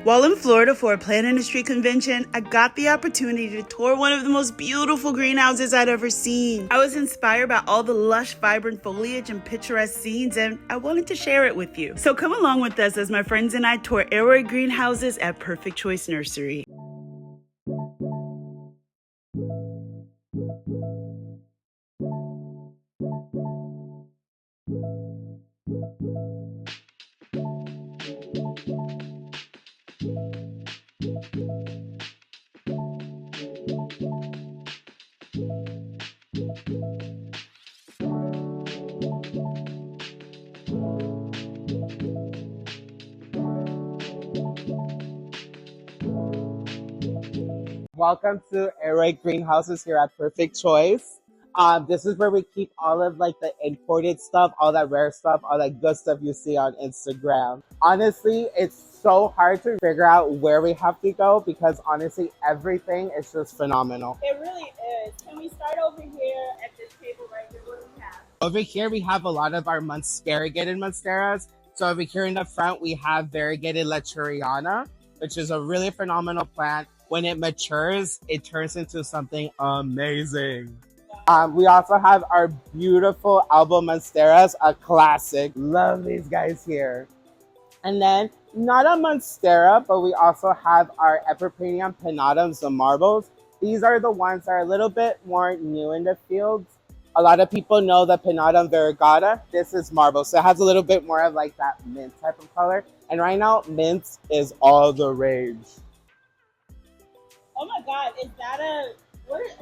While in Florida for a plant industry convention, I got the opportunity to tour one of the most beautiful greenhouses I'd ever seen. I was inspired by all the lush, vibrant foliage and picturesque scenes, and I wanted to share it with you. So come along with us as my friends and I tour Aroid Greenhouses at Perfect Choice Nursery. Welcome to Aroid Greenhouses here at Perfect Choice. This is where we keep all of like the imported stuff, all that rare stuff, all that good stuff you see on Instagram. Honestly, it's so hard to figure out where we have to go because honestly, everything is just phenomenal. It really is. Can we start over here at this table right here? What do we have? Over here, we have a lot of our variegated monsteras. So over here in the front, we have variegated laturiana, which is a really phenomenal plant. When it matures, it turns into something amazing. We also have our beautiful alba monsteras, a classic. Love these guys here. And then, not a monstera, but we also have our Epipremium pinnatums, the marbles. These are the ones that are a little bit more new in the fields. A lot of people know the pinnatum variegata. This is marble, so it has a little bit more of like that mint type of color. And right now, mint is all the rage. Oh my God, is that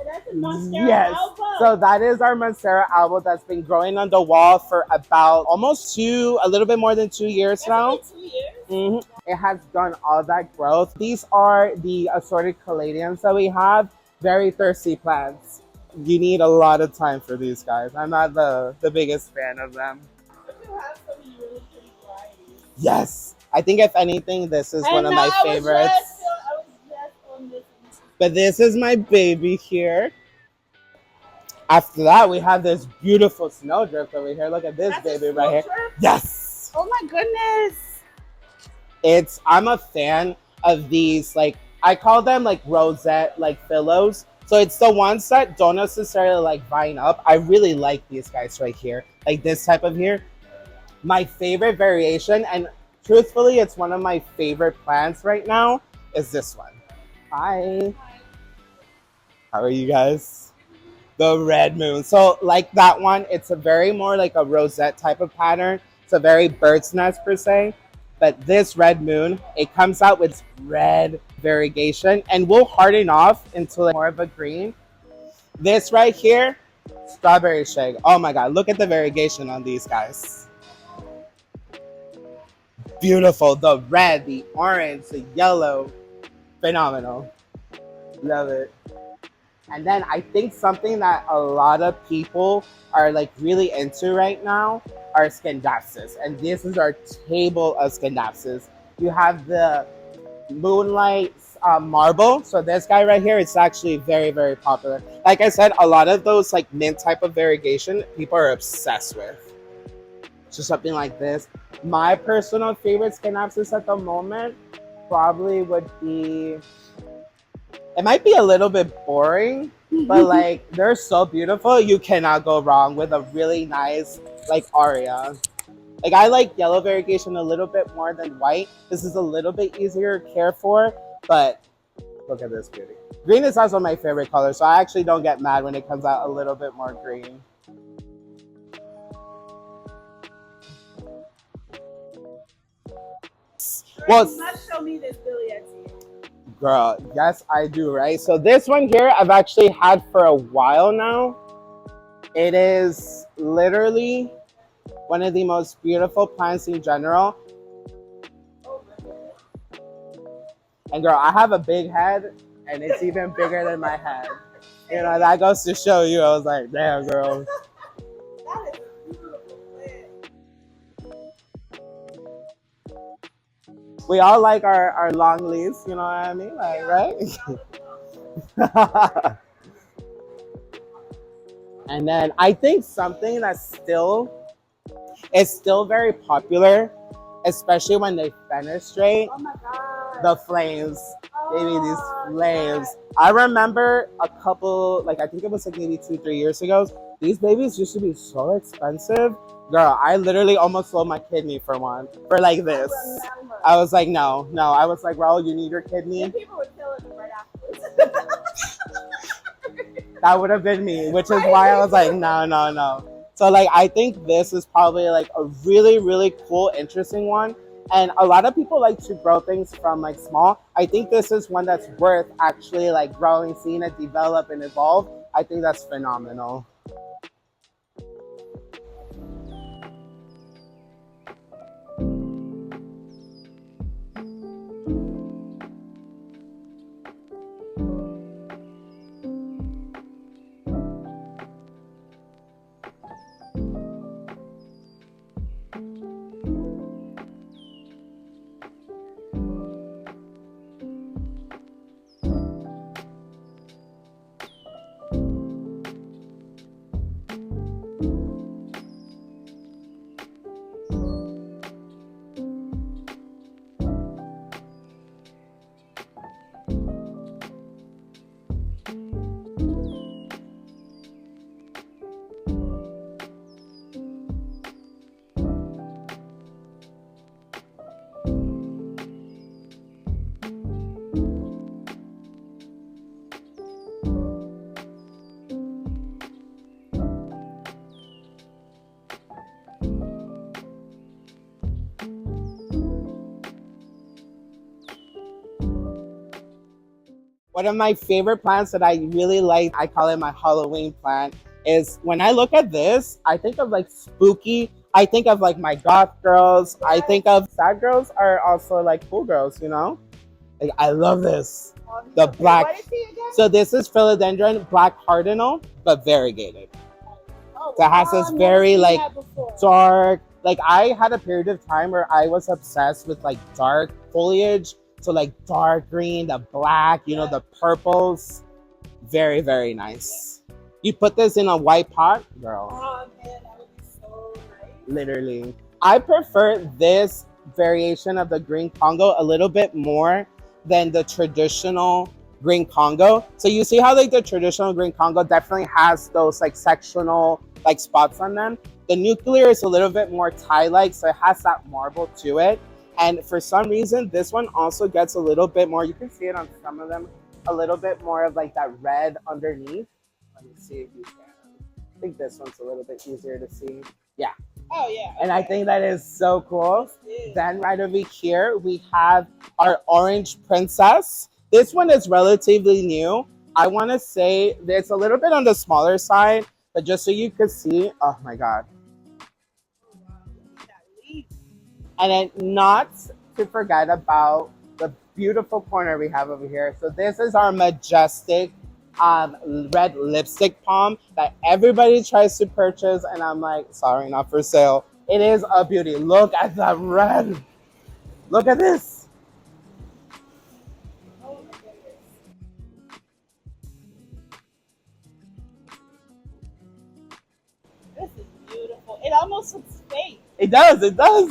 that's a Monstera Yes. alba? So that is our Monstera alba that's been growing on the wall for about almost a little bit more than 2 years now. 2 years? Mm-hmm. It has done all that growth. These are the assorted caladiums that we have. Very thirsty plants. You need a lot of time for these guys. I'm not the biggest fan of them. But you have some really pretty varieties. Yes. I think if anything, this is one of my favorites. I was just on this. But this is my baby here. After that, we have this beautiful snowdrift over here. Look at this baby right here. Yes. Oh my goodness. I'm a fan of these, like, I call them like rosette, like phyllos. So it's the ones that don't necessarily like vine up. I really like these guys right here. Like this type of here. My favorite variation, and truthfully, it's one of my favorite plants right now, is this one. Hi. How are you guys? The red moon. So like that one, it's a very more like a rosette type of pattern. It's a very bird's nest per se. But this red moon, it comes out with red variegation and will harden off into like more of a green. This right here, strawberry shake. Oh my God, look at the variegation on these guys. Beautiful. The red, the orange, the yellow. Phenomenal. Love it. And then I think something that a lot of people are like really into right now are scandapsus. And this is our table of scandapsus. You have the moonlight marble. So this guy right here is actually very, very popular. Like I said, a lot of those like mint type of variegation, people are obsessed with. So something like this. My personal favorite scandapsus at the moment probably would be, it might be a little bit boring, but like they're so beautiful. You cannot go wrong with a really nice like aria. Like I like yellow variegation a little bit more than white. This is a little bit easier to care for, but look at this beauty. Green is also my favorite color, so I actually don't get mad when it comes out a little bit more green. Well, you must show me this Billy Etsy. Girl, yes I do, right? So this one here I've actually had for a while now. It is literally one of the most beautiful plants in general. And girl, I have a big head and it's even bigger than my head. You know, that goes to show you. I was like, damn girl. That is a beautiful plant. We all like our long leaves, you know what I mean? Like, right? And then I think something that's still very popular, especially when they fenestrate. Oh my God. The flames. Gave me these flames. I remember a couple, like I think it was like maybe 2, 3 years ago. These babies used to be so expensive. Girl, I literally almost sold my kidney for one. For like this. I was like, no. I was like, Raul, you need your kidney? People were killing them right afterwards. That would have been me, which is why I was like, no. So like, I think this is probably like a really, really cool, interesting one. And a lot of people like to grow things from like small. I think this is one that's worth actually like growing, seeing it develop and evolve. I think that's phenomenal. One of my favorite plants that I really like, I call it my Halloween plant, is when I look at this, I think of like spooky. I think of like my goth girls. I think of sad girls are also like cool girls, you know? Like, I love this. The black. What is he again? So this is philodendron black cardinal, but variegated. Oh, So it has this I've very never seen like that before. dark, like I had a period of time where I was obsessed with like dark foliage. So like dark green, the black, you know, the purples. Very, very nice. You put this in a white pot, girl. Oh man, that would be so nice. Literally. I prefer this variation of the green Congo a little bit more than the traditional green Congo. So you see how like the traditional green Congo definitely has those like sectional like spots on them. The nuclear is a little bit more tie-like, so it has that marble to it. And for some reason, this one also gets a little bit more, you can see it on some of them, a little bit more of like that red underneath. Let me see if you can. I think this one's a little bit easier to see. Yeah. Oh yeah. And I think that is so cool. Yeah. Then right over here, we have our orange princess. This one is relatively new. I want to say it's a little bit on the smaller side, but just so you can see, oh my God. And then not to forget about the beautiful corner we have over here. So this is our majestic red lipstick palm that everybody tries to purchase. And I'm like, sorry, not for sale. It is a beauty. Look at that red. Look at this. Oh my goodness. This is beautiful. It almost looks fake. It does. It does.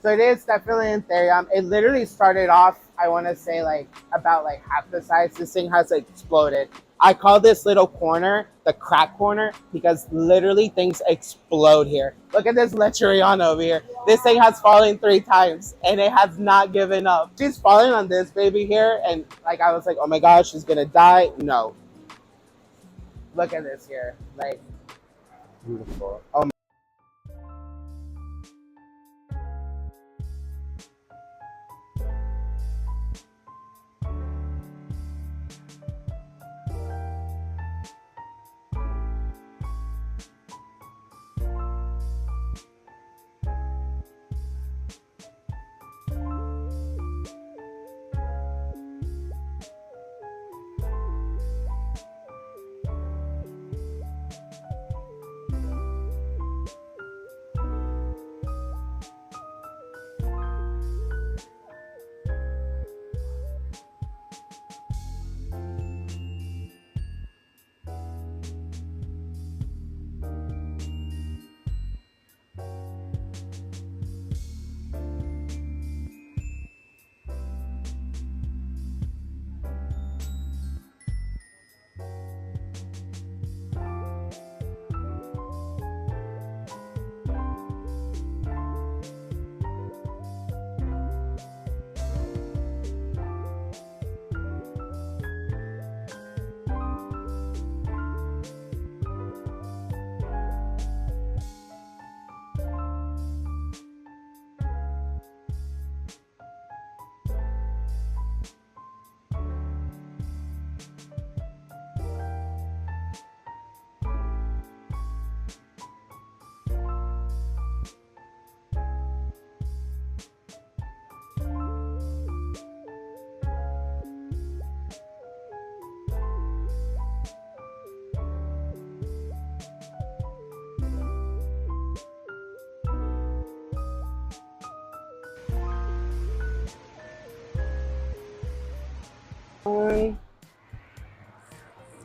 So it is definitely Anthurium. It literally started off, I want to say, like about like half the size. This thing has exploded. I call this little corner the crack corner because literally things explode here. Look at this Lecheriana over here. This thing has fallen 3 times and it has not given up. She's falling on this baby here, and like I was like, oh my gosh, she's gonna die. No. Look at this here. Like, beautiful. Oh my.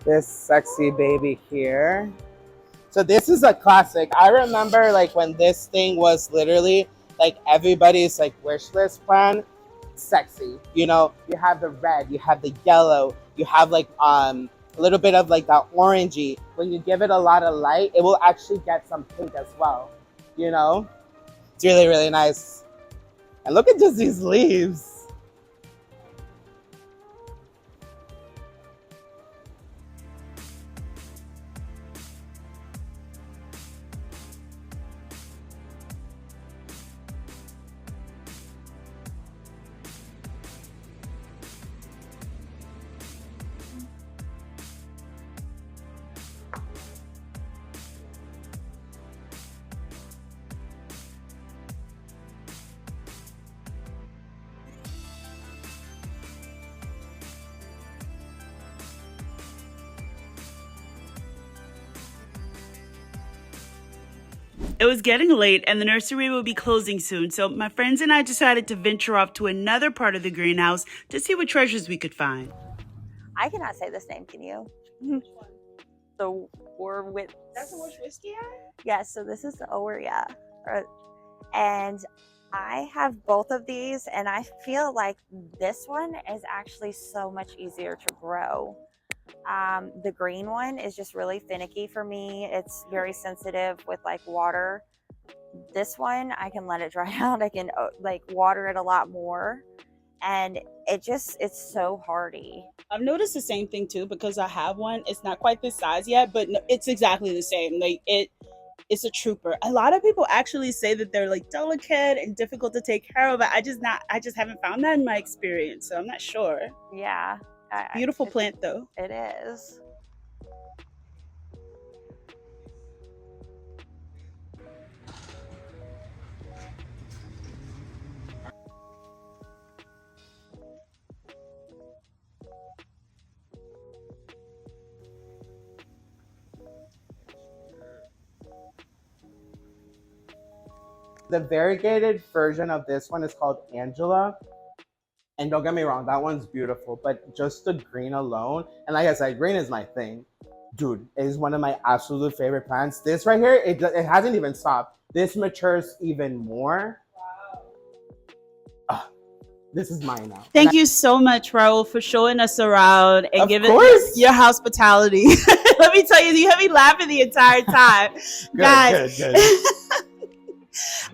This sexy baby here. So this is a classic. I remember like when this thing was literally like everybody's like wish list plan. Sexy. You know, you have the red, you have the yellow, you have like a little bit of like that orangey. When you give it a lot of light, it will actually get some pink as well. You know? It's really, really nice. And look at just these leaves. It was getting late and the nursery will be closing soon, so my friends and I decided to venture off to another part of the greenhouse to see what treasures we could find. I cannot say this name, can you? The Warwitz. That's a whiskey ad? Yes, so this is the Oria. And I have both of these, and I feel like this one is actually so much easier to grow. The green one is just really finicky for me. It's very sensitive with like water. This one, I can let it dry out. I can like water it a lot more. And it's so hardy. I've noticed the same thing too because I have one. It's not quite this size yet, but no, it's exactly the same. Like it's a trooper. A lot of people actually say that they're like delicate and difficult to take care of, but I just haven't found that in my experience, so I'm not sure. Yeah. Beautiful plant though. It is. The variegated version of this one is called Angela. And don't get me wrong, that one's beautiful, but just the green alone, and like I said, green is my thing. Dude, it is one of my absolute favorite plants. This right here, it hasn't even stopped. This matures even more. This is mine now. Thank you so much, Raul, for showing us around and giving us your hospitality. Let me tell you, you had me laughing the entire time. Guys, good.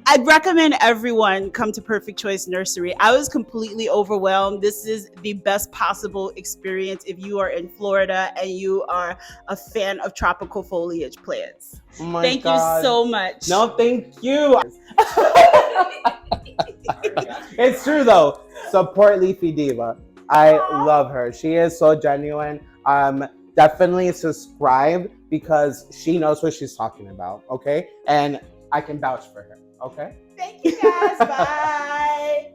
I'd recommend everyone come to Perfect Choice Nursery. I was completely overwhelmed. This is the best possible experience if you are in Florida and you are a fan of tropical foliage plants. Oh my Thank God. you so much. No, thank you. It's true though. Support Leafy Diva. I love her. She is so genuine. Definitely subscribe because she knows what she's talking about. Okay, and I can vouch for her. Okay. Thank you guys. Bye.